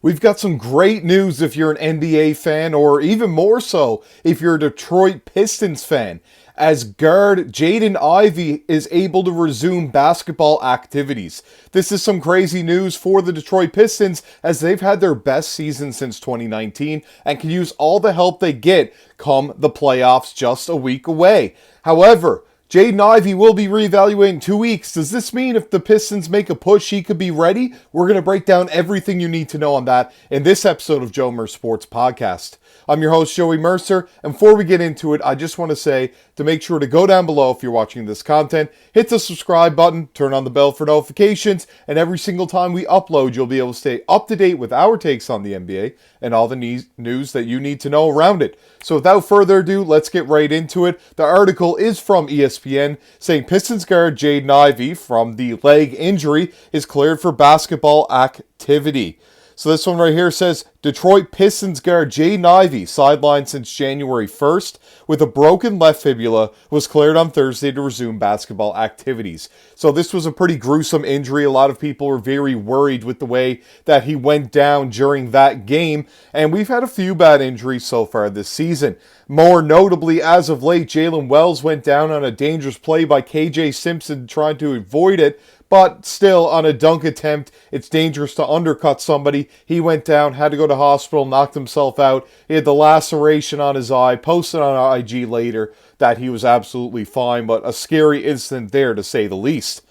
We've got some great news if you're an NBA fan, or even more so if you're a Detroit Pistons fan, as guard Jaden Ivey is able to resume basketball activities. This is some crazy news for the Detroit Pistons, as they've had their best season since 2019 and can use all the help they get come the playoffs just a week away. However, Jaden Ivey will be reevaluated in 2 weeks. Does this mean if the Pistons make a push, he could be ready? We're going to break down everything you need to know on that in this episode of Joe Mercer Sports Podcast. I'm your host, Joey Mercer, and before we get into it, I just want to say to make sure to go down below if you're watching this content, hit the subscribe button, turn on the bell for notifications, and every single time we upload, you'll be able to stay up to date with our takes on the NBA and all the news that you need to know around it. So without further ado, let's get right into it. The article is from ESPN saying Pistons guard Jaden Ivey from the leg injury is cleared for basketball activity. So this one right here says, Detroit Pistons guard Jaden Ivey, sidelined since January 1st, with a broken left fibula, was cleared on Thursday to resume basketball activities. So this was a pretty gruesome injury. A lot of people were very worried with the way that he went down during that game, and we've had a few bad injuries so far this season. More notably, as of late, Jalen Wells went down on a dangerous play by KJ Simpson trying to avoid it, but still, on a dunk attempt, it's dangerous to undercut somebody. He went down, had to go to hospital, knocked himself out. He had the laceration on his eye, posted on IG later that he was absolutely fine, but a scary incident there to say the least.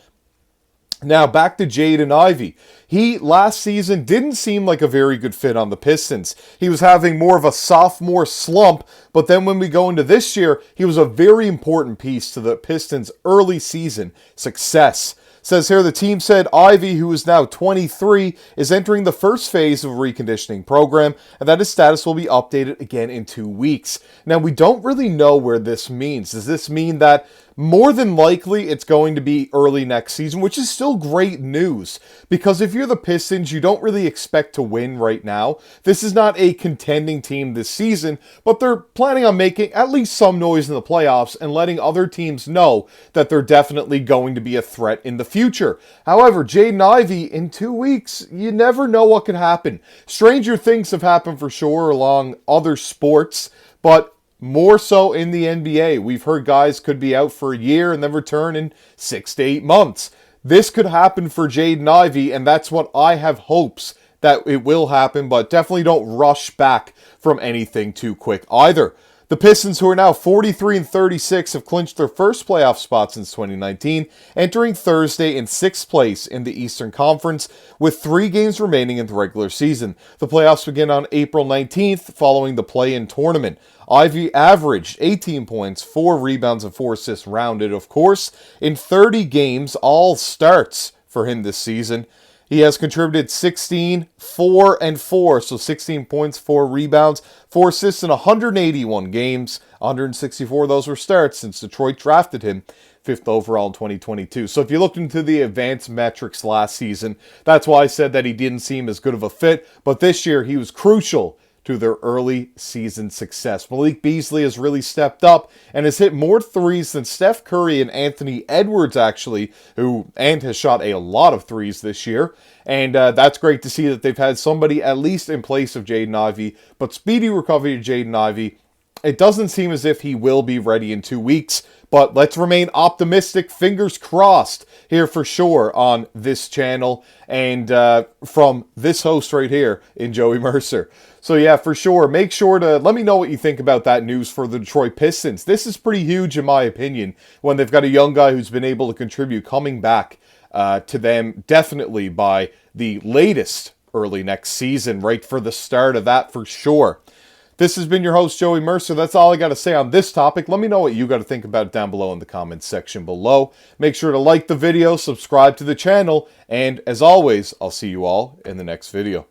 Now, back to Jaden Ivey. He, last season, didn't seem like a very good fit on the Pistons. He was having more of a sophomore slump, but then when we go into this year, he was a very important piece to the Pistons' early season success. Says here, the team said Ivey, who is now 23, is entering the first phase of a reconditioning program, and that his status will be updated again in 2 weeks. Now, we don't really know where this means. Does this mean that more than likely it's going to be early next season, which is still great news, because if you're the Pistons, you don't really expect to win right now. This is not a contending team this season, but they're planning on making at least some noise in the playoffs and letting other teams know that they're definitely going to be a threat in the future. However, Jaden Ivey, in 2 weeks, you never know what could happen. Stranger things have happened for sure along other sports, but more so in the NBA. We've heard guys could be out for a year and then return in 6 to 8 months. This could happen for Jaden Ivey, and that's what I have hopes that it will happen, but definitely don't rush back from anything too quick either. The Pistons, who are now 43-36, have clinched their first playoff spot since 2019, entering Thursday in 6th place in the Eastern Conference, with 3 games remaining in the regular season. The playoffs begin on April 19th, following the play-in tournament. Ivey averaged 18 points, 4 rebounds, and 4 assists rounded, of course, in 30 games, all starts for him this season. He has contributed 16, 4, and 4, so 16 points, 4 rebounds, 4 assists in 181 games. 164 of those were starts since Detroit drafted him 5th overall in 2022. So if you looked into the advanced metrics last season, that's why I said that he didn't seem as good of a fit, but this year he was crucial to their early season success. Malik Beasley has really stepped up and has hit more threes than Steph Curry and Anthony Edwards, actually, and has shot a lot of threes this year. And that's great to see that they've had somebody at least in place of Jaden Ivey. But speedy recovery to Jaden Ivey. It doesn't seem as if he will be ready in 2 weeks, but let's remain optimistic, fingers crossed, here for sure on this channel and from this host right here in Joey Mercer. So yeah, for sure, make sure to let me know what you think about that news for the Detroit Pistons. This is pretty huge in my opinion, when they've got a young guy who's been able to contribute coming back to them definitely by the latest early next season, right for the start of that for sure. This has been your host, Joey Mercer. That's all I got to say on this topic. Let me know what you got to think about it down below in the comments section below. Make sure to like the video, subscribe to the channel, and as always, I'll see you all in the next video.